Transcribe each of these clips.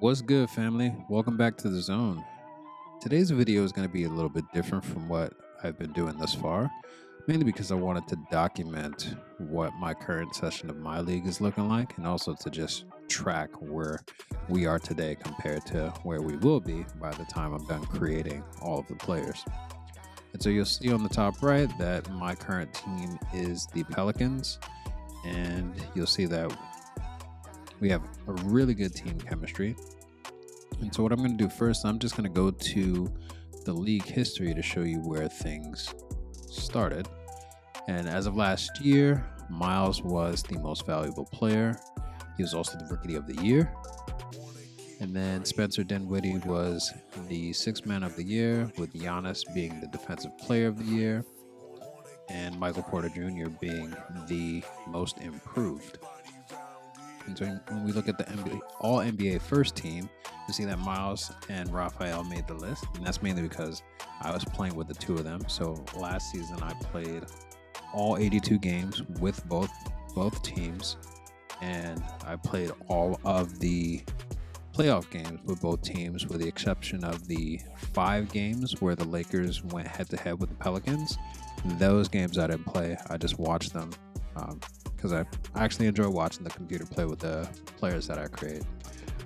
What's good, family? Welcome back to the zone. Today's video is going to be a little bit different from what I've been doing thus far, mainly because I wanted to document what my current session of MyLeague is looking like, and also to just track where we are today compared to where we will be by the time I'm done creating all of the players. And so you'll see on the top right that my current team is the Pelicans, and you'll see that we have a really good team chemistry. And so what I'm going to do first, I'm just going to go to the league history to show you where things started. And as of last year, Miles was the most valuable player. He was also the Rookie of the Year. And then Spencer Dinwiddie was the Sixth Man of the Year, with Giannis being the Defensive Player of the Year, and Michael Porter Jr. being the Most Improved. And so when we look at the All-NBA first team, you see that Miles and Raphael made the list, and that's mainly because I was playing with the two of them. So last season I played all 82 games with both teams, and I played all of the playoff games with both teams, with the exception of the 5 games where the Lakers went head-to-head with the Pelicans. Those games I didn't play. I just watched them because I actually enjoy watching the computer play with the players that I create.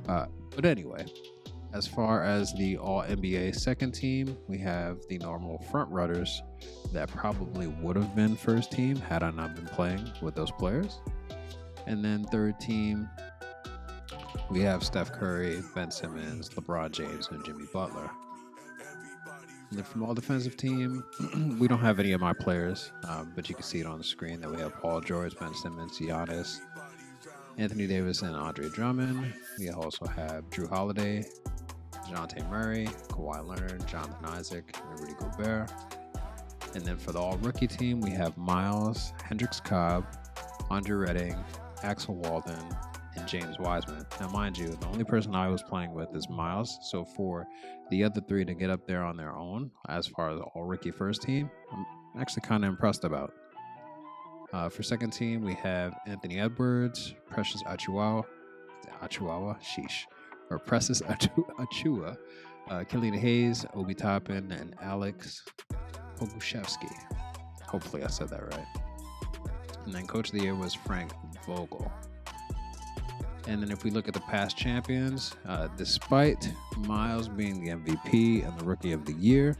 But anyway, as far as the All-NBA second team, we have the normal front runners that probably would have been first team had I not been playing with those players. And then third team, we have Steph Curry, Ben Simmons, LeBron James, and Jimmy Butler. And then from all defensive team, we don't have any of my players, but you can see it on the screen that we have Paul George, Ben Simmons, Giannis, Anthony Davis, and Andre Drummond. We also have Drew Holiday, DeJounte Murray, Kawhi Leonard, Jonathan Isaac, and Rudy Gobert. And then for the all-rookie team, we have Miles, Hendricks Cobb, Andre Redding, Axel Walden, and James Wiseman. Now, mind you, the only person I was playing with is Miles. So for the other three to get up there on their own, as far as the all-rookie first team, I'm actually kind of impressed about. For second team, we have Anthony Edwards, Precious Achiuwa, Killian Hayes, Obi Toppin, and Alex Pokushevsky. Hopefully I said that right. And then Coach of the Year was Frank Vogel. And then if we look at the past champions, despite Miles being the MVP and the Rookie of the Year,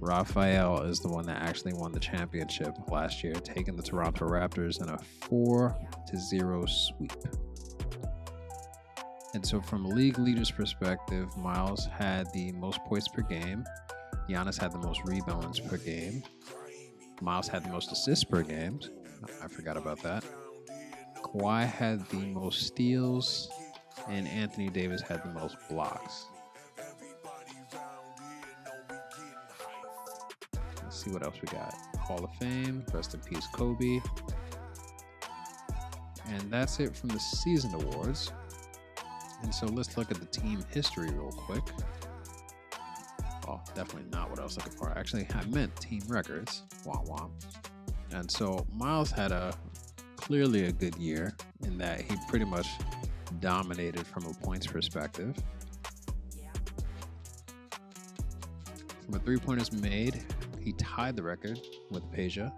Raphael is the one that actually won the championship last year, taking the Toronto Raptors in a 4-0 sweep. And so from a league leader's perspective, Miles had the most points per game. Giannis had the most rebounds per game. Miles had the most assists per game. I forgot about that. Kawhi had the most steals, and Anthony Davis had the most blocks. Let's see what else we got. Hall of Fame, rest in peace, Kobe. And that's it from the season awards. And so let's look at the team history real quick. Oh, definitely not what I was looking for. Actually, I meant team records. Wah wah. And so Miles had clearly a good year in that he pretty much dominated from a points perspective. From a three-pointers made, he tied the record with Peja.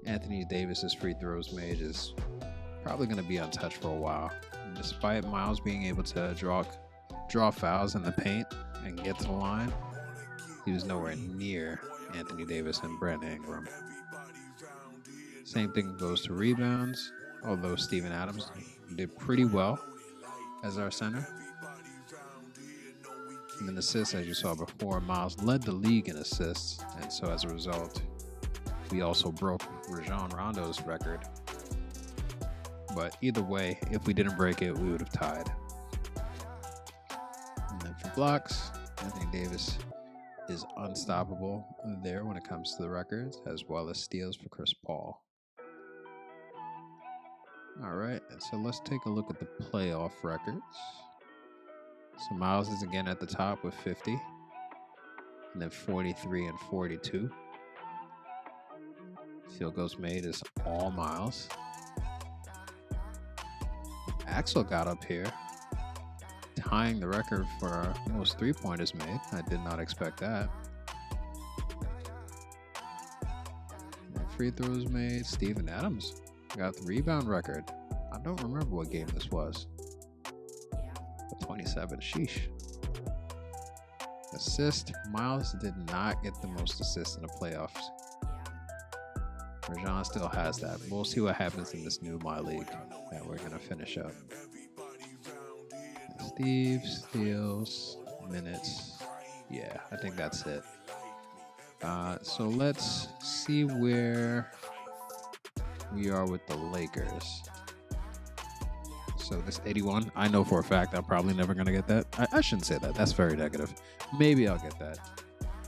Anthony Davis's free throws made is probably going to be untouched for a while. Despite Miles being able to draw fouls in the paint and get to the line, he was nowhere near Anthony Davis and Brandon Ingram. Same thing goes to rebounds, although Steven Adams did pretty well as our center. And then assists, as you saw before, Miles led the league in assists, and so as a result, we also broke Rajon Rondo's record. But either way, if we didn't break it, we would have tied. And then for blocks, Anthony Davis is unstoppable there when it comes to the records, as well as steals for Chris Paul. All right, so let's take a look at the playoff records. So Miles is again at the top with 50, and then 43 and 42. Field goals made is all Miles. Axel got up here, tying the record for most 3-pointers made. I did not expect that. And free throws made. Steven Adams got the rebound record. I don't remember what game this was. But 27, sheesh. Assist. Miles did not get the most assists in the playoffs. Rajon still has that. We'll see what happens in this new MyLeague that we're going to finish up. Steve, steals, minutes. Yeah, I think that's it. So let's see where we are with the Lakers. So this 81, I know for a fact I'm probably never going to get that. I shouldn't say that. That's very negative. Maybe I'll get that.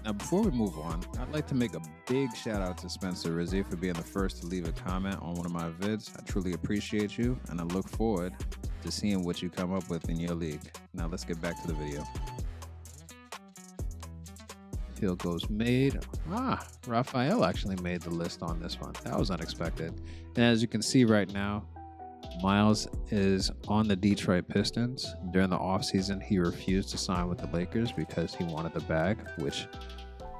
Now, before we move on, I'd like to make a big shout out to Spencer Rizzi for being the first to leave a comment on one of my vids. I truly appreciate you, and I look forward to seeing what you come up with in your league. Now, let's get back to the video. Field goals made. Raphael actually made the list on this one. That was unexpected. And as you can see right now, Miles is on the Detroit Pistons. During the offseason, he refused to sign with the Lakers because he wanted the bag, which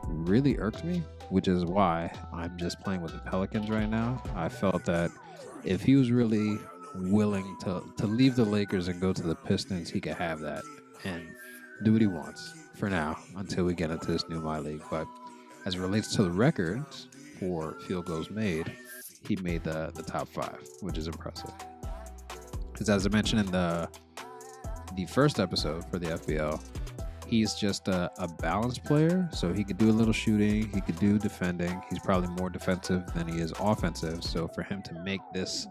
really irked me, which is why I'm just playing with the Pelicans right now. I felt that if he was really willing to leave the Lakers and go to the Pistons, he could have that and do what he wants for now until we get into this new MyLeague. But as it relates to the records for field goals made, he made the top 5, which is impressive. Because as I mentioned in the first episode for the FBL, he's just a balanced player. So he could do a little shooting, he could do defending. He's probably more defensive than he is offensive. So for him to make this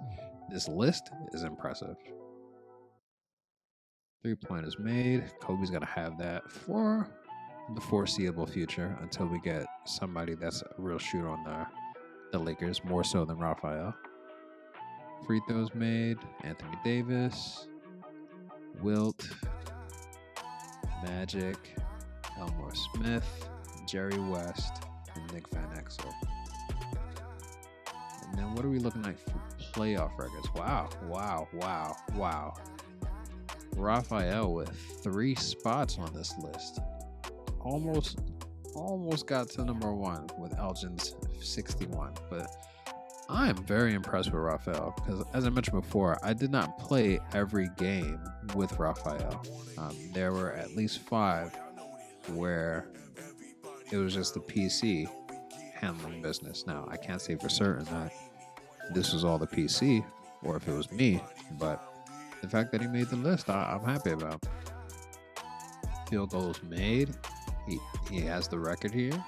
list is impressive. 3-pointers made. Kobe's gonna have that for the foreseeable future until we get somebody that's a real shooter on the Lakers, more so than Raphael. Free throws made. Anthony Davis, Wilt, Magic, Elmore Smith, Jerry West, and Nick Van Exel. And then what are we looking like for playoff records? Wow. Raphael with 3 spots on this list. Almost got to number 1 with Elgin's 61, but I am very impressed with Raphael because, as I mentioned before, I did not play every game with Raphael. There were at least 5 where it was just the PC handling business. Now, I can't say for certain that this was all the PC or if it was me, but the fact that he made the list, I'm happy about. Field goals made. He has the record here.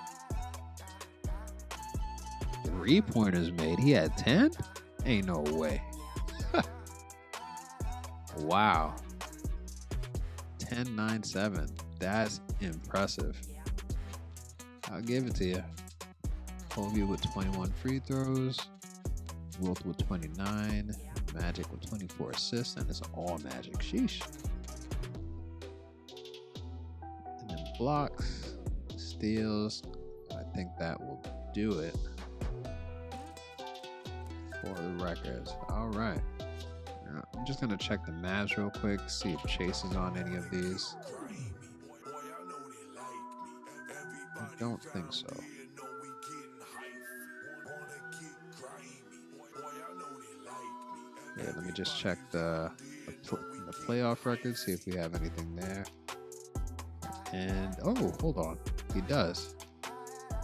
3-pointers made. He had 10? Ain't no way. Wow. 10-9-7. That's impressive. I'll give it to you. Kobe with 21 free throws. Wilt with 29. Magic with 24 assists. And it's all Magic. Sheesh. And then blocks. Steals. I think that will do it for the records. All right. Now, I'm just going to check the Mavs real quick, see if Chase is on any of these. I don't think so. Yeah, let me just check the playoff records, see if we have anything there. And, oh, hold on. He does.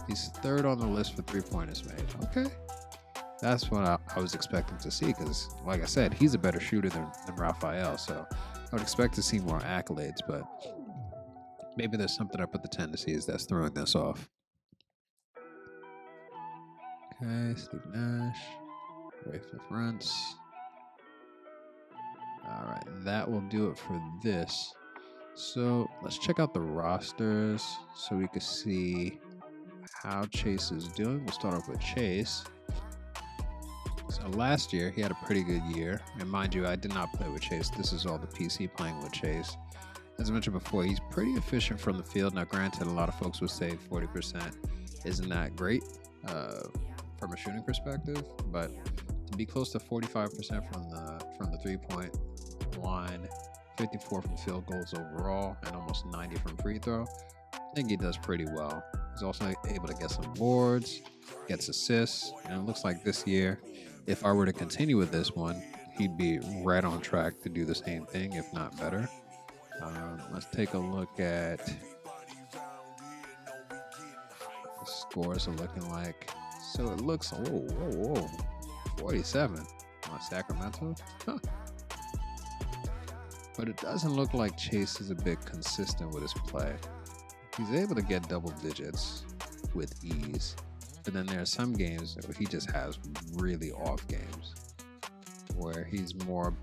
He's 3rd on the list for 3-pointers made. Okay. That's what I was expecting to see because, like I said, he's a better shooter than Raphael. So I would expect to see more accolades, but maybe there's something up with the tendencies that's throwing this off. Okay, Steve Nash, Ray Fronts. All right, that will do it for this. So let's check out the rosters so we can see how Chase is doing. We'll start off with Chase. So last year, he had a pretty good year. And mind you, I did not play with Chase. This is all the PC playing with Chase. As I mentioned before, he's pretty efficient from the field. Now, granted, a lot of folks would say 40% isn't that great from a shooting perspective. But to be close to 45% from the 3-point line, 54 from field goals overall, and almost 90 from free throw. I think he does pretty well. He's also able to get some boards, gets assists, and it looks like this year, if I were to continue with this one, he'd be right on track to do the same thing, if not better. Let's take a look at the scores are looking like. So it looks, whoa, 47 on Sacramento. Huh. But it doesn't look like Chase is a bit consistent with his play. He's able to get double digits with ease, but then there are some games where he just has really off games, where he's more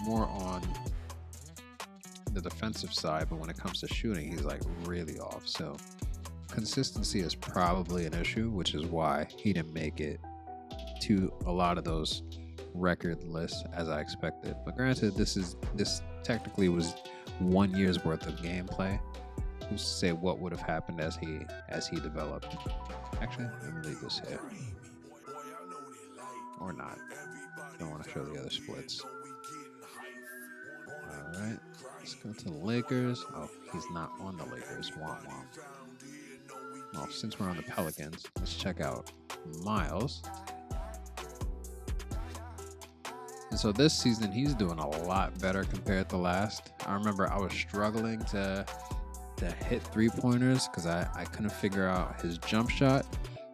on the defensive side, but when it comes to shooting, he's like really off. So consistency is probably an issue, which is why he didn't make it to a lot of those record lists as I expected. But granted, this technically was 1 year's worth of gameplay. Who's to say what would have happened as he developed? Actually, let me leave this here. Or not. Don't want to show the other splits. Alright, let's go to the Lakers. Oh, he's not on the Lakers. Womp womp. Well, since we're on the Pelicans, let's check out Miles. And so this season, he's doing a lot better compared to last. I remember I was struggling to hit three-pointers because I couldn't figure out his jump shot,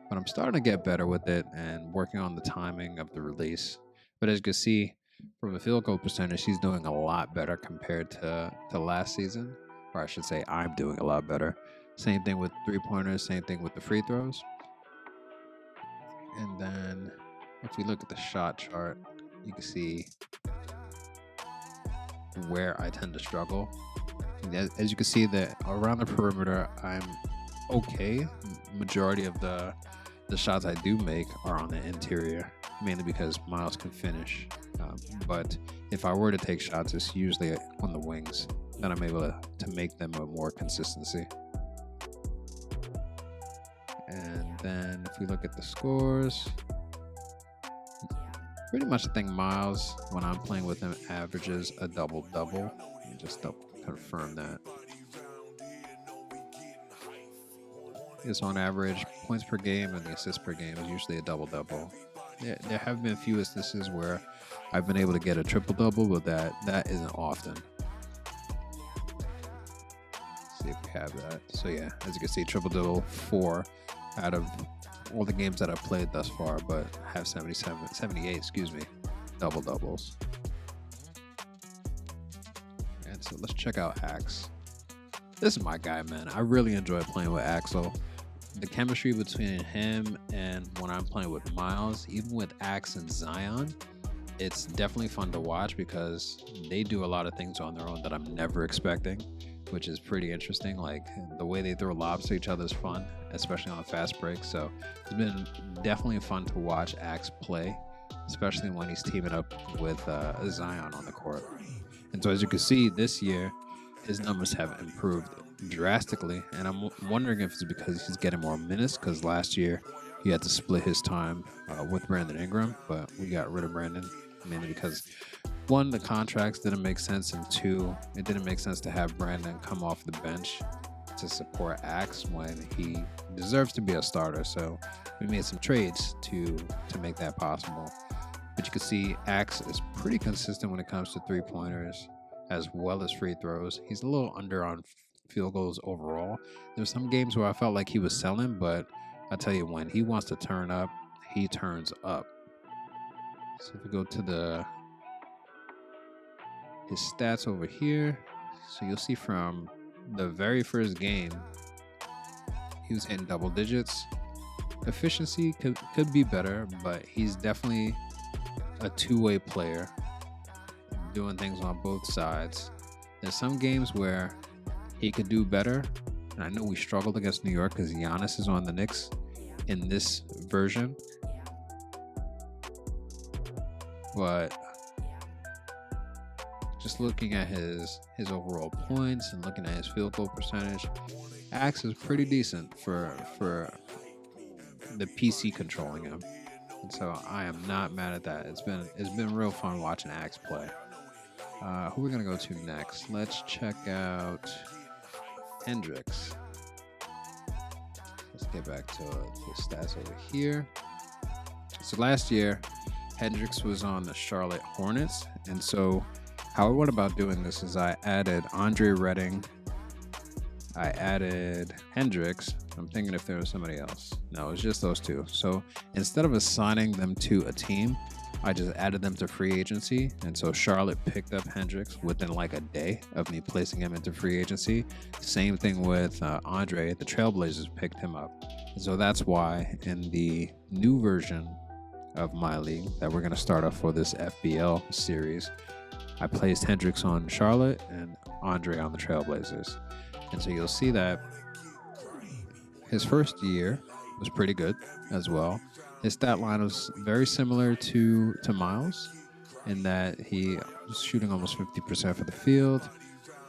but I'm starting to get better with it and working on the timing of the release. But as you can see, from a field goal percentage, he's doing a lot better compared to last season, or I should say I'm doing a lot better. Same thing with three-pointers, same thing with the free throws. And then if we look at the shot chart, you can see where I tend to struggle. As you can see, that around the perimeter, I'm okay. Majority of the shots I do make are on the interior, mainly because Miles can finish. But if I were to take shots, it's usually on the wings that I'm able to make them with more consistency. And then if we look at the scores, pretty much I think Miles, when I'm playing with him, averages a double-double. Just confirm that. It's on average points per game, and the assists per game is usually a double-double. There have been a few instances where I've been able to get a triple-double, but that isn't often. Let's see if we have that. So yeah, as you can see, triple-double 4 out of all the games that I've played thus far, but have 78, double-doubles. And so let's check out Axe. This is my guy, man. I really enjoy playing with Axel. The chemistry between him and when I'm playing with Miles, even with Axe and Zion, it's definitely fun to watch because they do a lot of things on their own that I'm never expecting, which is pretty interesting. Like the way they throw lobs to each other is fun, especially on a fast break. So it's been definitely fun to watch Axe play, especially when he's teaming up with Zion on the court. And so as you can see, this year, his numbers have improved drastically. And I'm wondering if it's because he's getting more minutes, because last year he had to split his time with Brandon Ingram, but we got rid of Brandon mainly because, one, the contracts didn't make sense, and two, it didn't make sense to have Brandon come off the bench to support Axe when he deserves to be a starter. So we made some trades to make that possible. But you can see Axe is pretty consistent when it comes to three-pointers as well as free throws. He's a little under on field goals overall. There's some games where I felt like he was selling, but I tell you, when he wants to turn up, he turns up. So if we go to his stats over here, so you'll see from the very first game, he was in double digits. Efficiency could be better, but he's definitely a two-way player, doing things on both sides. There's some games where he could do better, and I know we struggled against New York because Giannis is on the Knicks in this version. But just looking at his overall points and looking at his field goal percentage, Axe is pretty decent for the PC controlling him. And so I am not mad at that. It's been real fun watching Axe play. Who we're going to go to next? Let's check out Hendricks. Let's get back to the stats over here. So last year, Hendricks was on the Charlotte Hornets. And so how I went about doing this is I added Andre Redding. I added Hendricks. I'm thinking if there was somebody else. No, it was just those two. So instead of assigning them to a team, I just added them to free agency. And so Charlotte picked up Hendricks within like a day of me placing him into free agency. Same thing with Andre. The Trailblazers picked him up. And so that's why in the new version of MyLeague that we're going to start off for this FBL series, I placed Hendricks on Charlotte and Andre on the Trailblazers. And so you'll see that his first year was pretty good as well. His stat line was very similar to Miles in that he was shooting almost 50% for the field,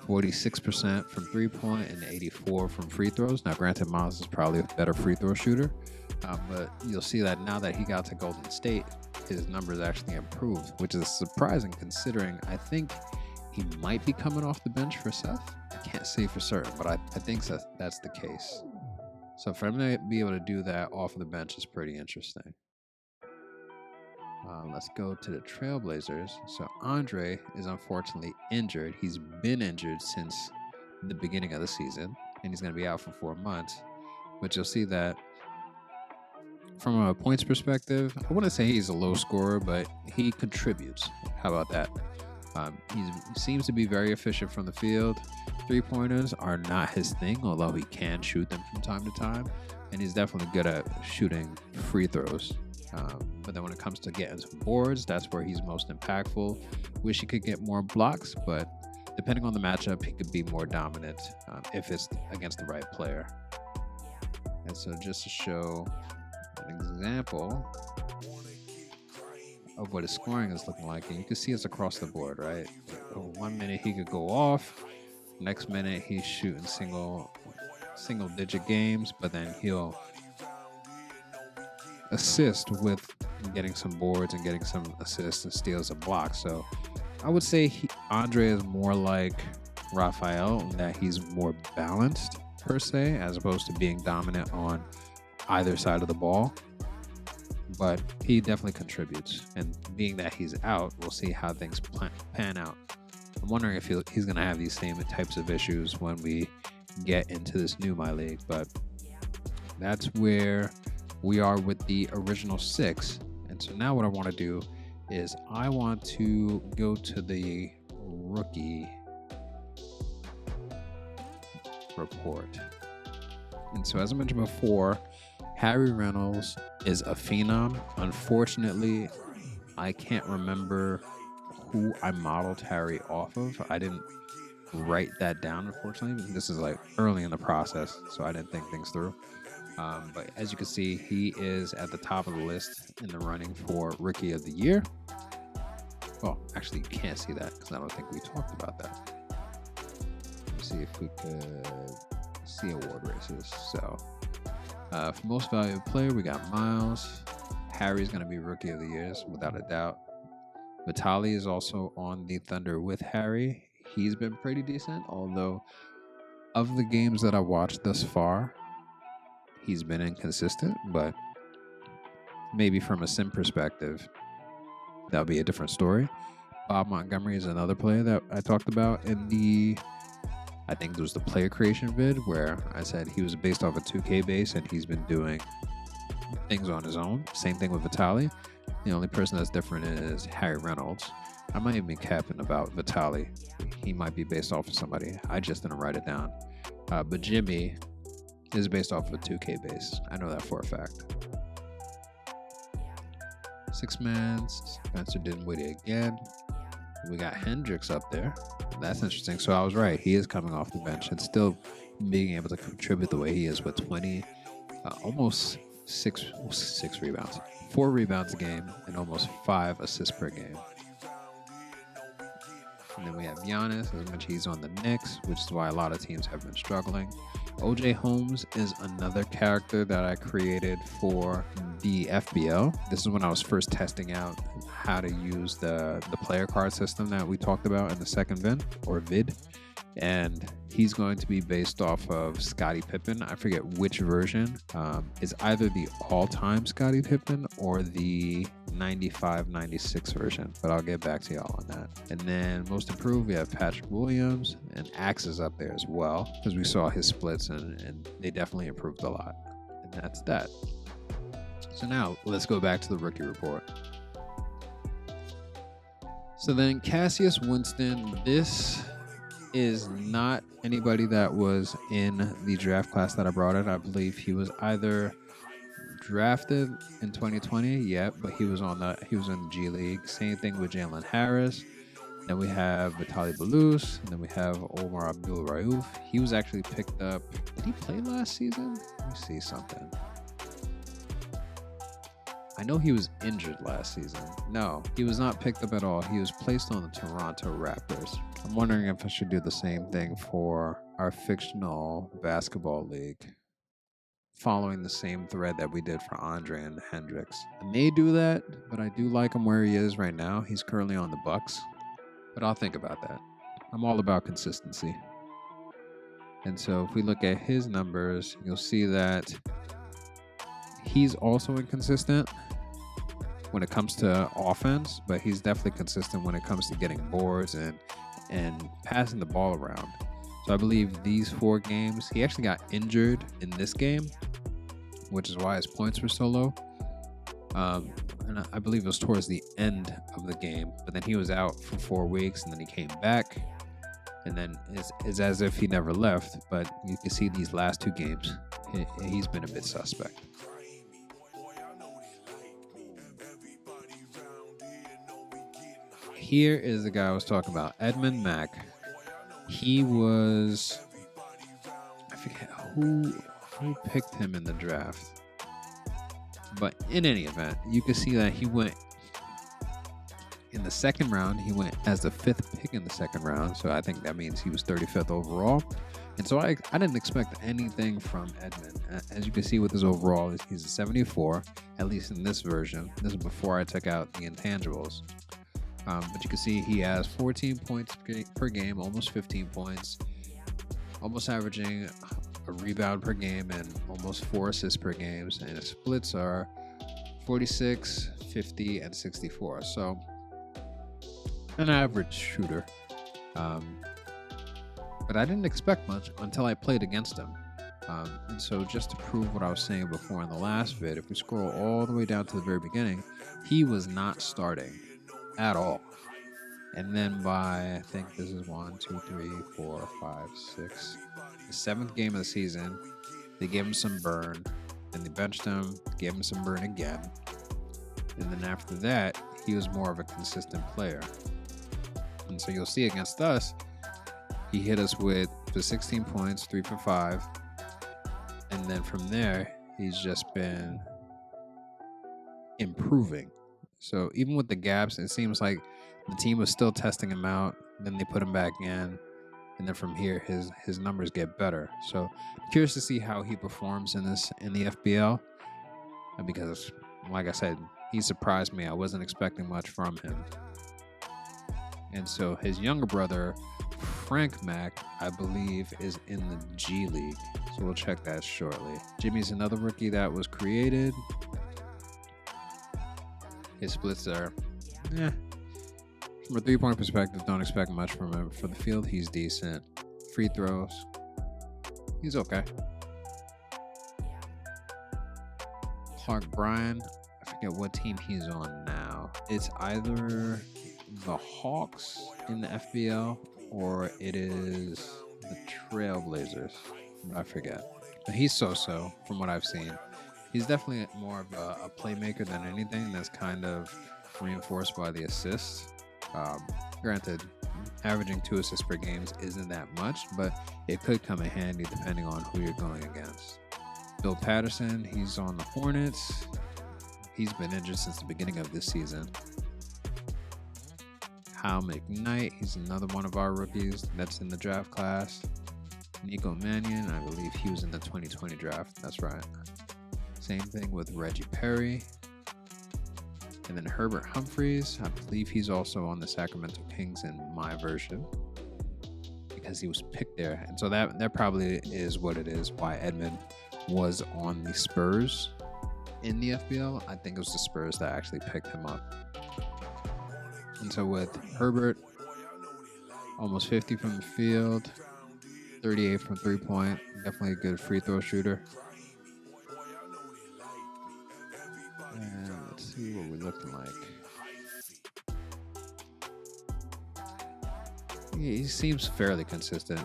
46% from three-point, and 84% from free throws. Now, granted, Miles is probably a better free throw shooter, but you'll see that now that he got to Golden State, his numbers actually improved, which is surprising considering I think he might be coming off the bench for Seth. I can't say for certain, but I think that's the case. So for him to be able to do that off of the bench is pretty interesting. Let's go to the Trailblazers. So Andre is unfortunately injured. He's been injured since the beginning of the season, and he's going to be out for 4 months. But you'll see that from a points perspective, I wouldn't say he's a low scorer, but he contributes. How about that? He seems to be very efficient from the field. Three-pointers are not his thing, although he can shoot them from time to time. And he's definitely good at shooting free throws. But then when it comes to getting some boards, that's where he's most impactful. Wish he could get more blocks, but depending on the matchup, he could be more dominant if it's against the right player. And so just to show an example of what his scoring is looking like, and you can see it's across the board, right? 1 minute he could go off, next minute he's shooting single digit games, but then he'll assist with getting some boards and getting some assists and steals and blocks. So I would say Andre is more like Raphael in that he's more balanced per se, as opposed to being dominant on either side of the ball. But he definitely contributes, and being that he's out, we'll see how things pan out. I'm wondering if he's going to have these same types of issues when we get into this new MyLeague, but that's where we are with the original 6. And so now what I want to do is I want to go to the rookie report. And so as I mentioned before, Harry Reynolds is a phenom. Unfortunately, I can't remember who I modeled Harry off of. I didn't write that down, unfortunately. This is like early in the process, so I didn't think things through. But as you can see, he is at the top of the list in the running for Rookie of the Year. Well, actually, you can't see that because I don't think we talked about that. Let's see if we could see award races. So, for most valuable player, we got Miles. Harry's going to be Rookie of the Year, without a doubt. Vitali is also on the Thunder with Harry. He's been pretty decent, although of the games that I watched thus far, he's been inconsistent, but maybe from a sim perspective, that'll be a different story. Bob Montgomery is another player that I talked about in the, I think it was the player creation vid, where I said he was based off a 2K base and he's been doing things on his own. Same thing with Vitali. The only person that's different is Harry Reynolds. I might even be capping about Vitali. He might be based off of somebody. I just didn't write it down. But Jimmy is based off of a 2K base. I know that for a fact. 6-man, Spencer Dinwiddie again. We got Hendricks up there. That's interesting. So I was right. He is coming off the bench and still being able to contribute the way he is with 20, almost six rebounds. 4 rebounds a game and almost 5 assists per game. And then we have Giannis, as much he's on the Knicks, which is why a lot of teams have been struggling. OJ Holmes is another character that I created for the FBL. This is when I was first testing out how to use the player card system that we talked about in the second vid. And he's going to be based off of Scottie Pippen. I forget which version. It's either the all-time Scottie Pippen or the 95-96 version, but I'll get back to y'all on that. And then most improved, we have Patrick Williams, and Axe is up there as well, because we saw his splits and they definitely improved a lot. And that's that. So now let's go back to the rookie report. So then Cassius Winston, this is not anybody that was in the draft class that I brought in. I believe he was either drafted in 2020, but he was in the G League. Same thing with Jalen Harris. Then we have Vitaly Belus, and then we have Omar Abdul Rauf. He was actually picked up. Did he play last season? Let me see something. I know he was injured last season. No, he was not picked up at all. He was placed on the Toronto Raptors. I'm wondering if I should do the same thing for our Fictional Basketball League, following the same thread that we did for Andre and Hendricks. I may do that, but I do like him where he is right now. He's currently on the Bucks, but I'll think about that. I'm all about consistency. And so if we look at his numbers, you'll see that he's also inconsistent when it comes to offense, but he's definitely consistent when it comes to getting boards and passing the ball around. So I believe these 4 games, he actually got injured in this game, which is why his points were so low. And I believe it was towards the end of the game, but then he was out for 4 weeks and then he came back, and then it's as if he never left. But you can see these last 2 games, he's been a bit suspect. Here is the guy I was talking about, Edmund Mack. He was, I forget who picked him in the draft. But in any event, you can see that he went in the second round. He went as the 5th pick in the second round. So I think that means he was 35th overall. And so I didn't expect anything from Edmund. As you can see with his overall, he's a 74, at least in this version. This is before I took out the intangibles. But you can see he has 14 points per game, almost 15 points, almost averaging a rebound per game and almost 4 assists per game. And his splits are 46, 50, and 64. So an average shooter. But I didn't expect much until I played against him. And so just to prove what I was saying before in the last vid, if we scroll all the way down to the very beginning, he was not starting at all. And then by, I think this is 1, 2, 3, 4, 5, 6, the 7th game of the season, they gave him some burn. Then they benched him, gave him some burn again. And then after that, he was more of a consistent player. And so you'll see against us, he hit us with the 16 points, 3 for 5. And then from there, he's just been improving. So even with the gaps, it seems like the team was still testing him out. Then they put him back in. And then from here, his numbers get better. So I'm curious to see how he performs in the FBL. Because, like I said, he surprised me. I wasn't expecting much from him. And so his younger brother, Frank Mack, I believe, is in the G League. So we'll check that shortly. Jimmy's another rookie that was created. His splits are, from a 3-point perspective, don't expect much from him. For the field, he's decent. Free throws, he's okay. Clark Bryan, I forget what team he's on now. It's either the Hawks in the FBL or it is the Trailblazers. I forget. But he's so-so from what I've seen. He's definitely more of a playmaker than anything. That's kind of reinforced by the assists. Granted, averaging 2 assists per game isn't that much, but it could come in handy depending on who you're going against. Bill Patterson, he's on the Hornets. He's been injured since the beginning of this season. Kyle McKnight, he's another one of our rookies that's in the draft class. Nico Mannion, I believe he was in the 2020 draft. That's right. Same thing with Reggie Perry. And then Herbert Humphreys, I believe he's also on the Sacramento Kings in my version because he was picked there. And so that probably is what it is, why Edmund was on the Spurs in the FBL. I think it was the Spurs that actually picked him up. And so with Herbert, almost 50 from the field, 38 from three-point, definitely a good free throw shooter. And let's see what we're looking like. He seems fairly consistent.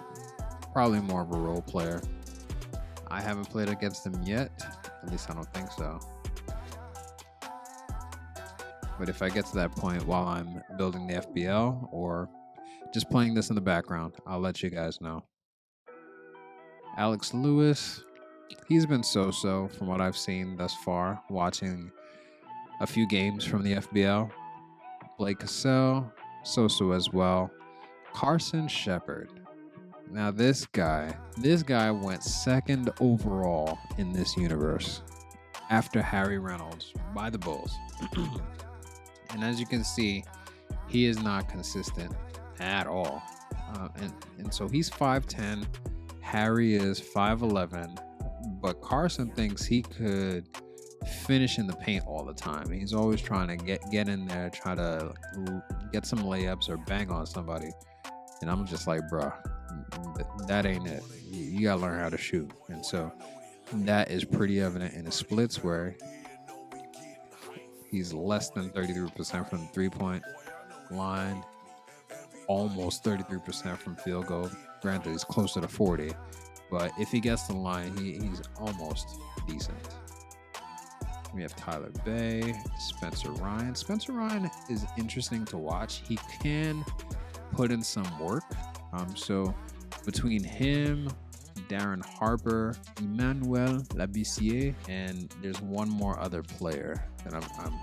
Probably more of a role player. I haven't played against him yet. At least I don't think so. But if I get to that point while I'm building the FBL or just playing this in the background, I'll let you guys know. Alex Lewis, he's been so-so from what I've seen thus far, watching a few games from the FBL. Blake Cassell, so-so as well. Carson Shepard. Now this guy went second overall in this universe after Harry Reynolds by the Bulls. And as you can see, he is not consistent at all. And so he's 5'10", Harry is 5'11", but Carson thinks he could finish in the paint all the time. He's always trying to get in there, try to get some layups or bang on somebody. And I'm just like, bro, that ain't it. You gotta learn how to shoot. And so that is pretty evident in his splits where he's less than 33% from the three-point line, almost 33% from field goal. Granted, he's closer to 40, but if he gets to the line, he's almost decent. We have Tyler Bay, Spencer Ryan. Spencer Ryan is interesting to watch. He can put in some work. So between him, Darren Harper, Emmanuel Labissiere, and there's one more other player that I'm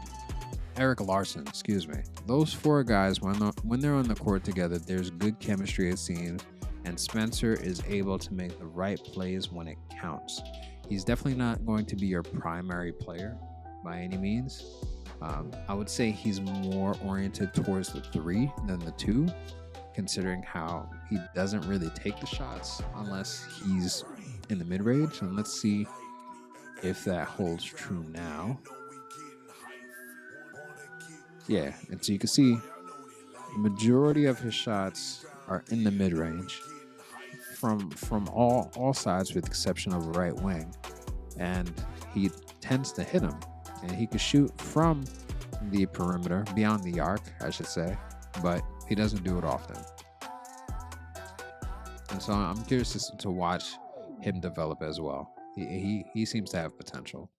Eric Larson, excuse me. Those four guys, when they're on the court together, there's good chemistry, it seems, and Spencer is able to make the right plays when it counts. He's definitely not going to be your primary player by any means. I would say he's more oriented towards the 3 than the 2, considering how he doesn't really take the shots unless he's in the mid-range. And let's see if that holds true now. Yeah, and so you can see the majority of his shots are in the mid-range from all sides with the exception of the right wing. And he tends to hit them. And he can shoot from the perimeter, beyond the arc, I should say, but he doesn't do it often. And so I'm curious to watch him develop as well. He seems to have potential.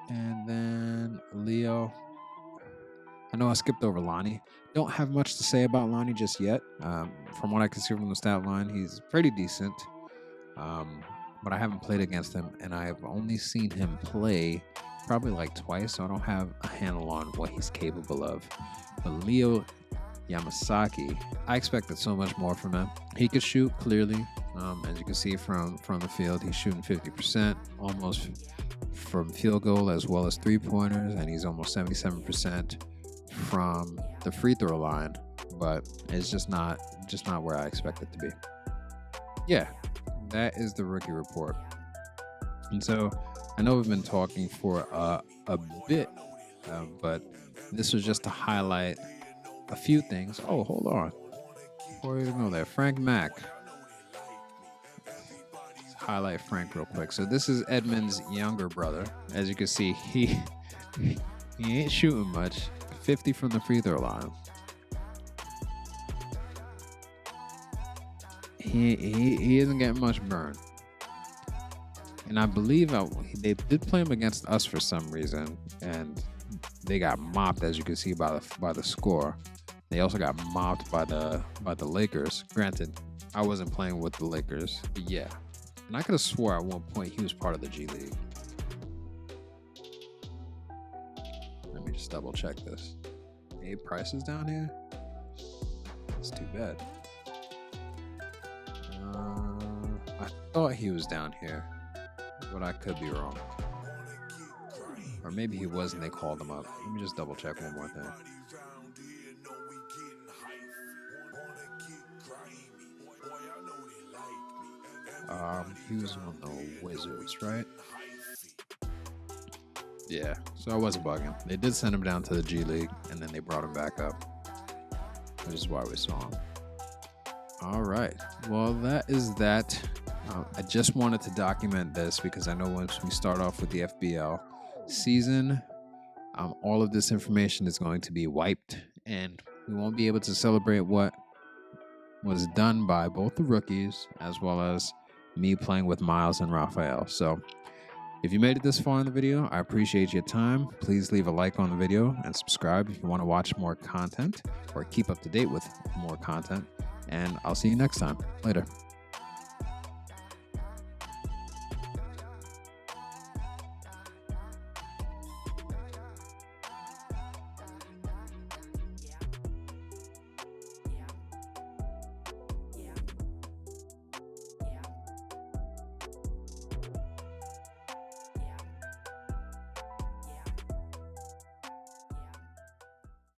And then Leo. I know I skipped over Lonnie. Don't have much to say about Lonnie just yet. From what I can see from the stat line, he's pretty decent. But I haven't played against him, and I've only seen him play probably like twice, so I don't have a handle on what he's capable of. But Leo Yamasaki, I expected so much more from him. He could shoot clearly. As you can see from the field, he's shooting 50% almost from field goal as well as three-pointers, and he's almost 77% from the free throw line, but it's just not where I expect it to be. Yeah, that is the rookie report. And so I know we've been talking for a bit, but this was just to highlight a few things. Oh, hold on. Before we go there, Frank Mack. Let's highlight Frank real quick. So this is Edmund's younger brother. As you can see, he ain't shooting much. 50 from the free throw line. He isn't getting much burn. And I believe they did play him against us for some reason, and they got mopped, as you can see by the score. They also got mopped by the Lakers. Granted, I wasn't playing with the Lakers, but yeah. And I could have swore at one point he was part of the G League. Let me just double check this. Abe Price is down here? That's too bad. I thought he was down here, but I could be wrong. Or maybe he was and they called him up. Let me just double check one more thing. He was on the Wizards, right? Yeah, so I wasn't bugging. They did send him down to the G League, and then they brought him back up, which is why we saw him. All right, well, that is that. I just wanted to document this because I know once we start off with the FBL season, all of this information is going to be wiped, and we won't be able to celebrate what was done by both the rookies as well as me playing with Miles and Raphael. So if you made it this far in the video, I appreciate your time. Please leave a like on the video and subscribe if you want to watch more content or keep up to date with more content. And I'll see you next time. Later.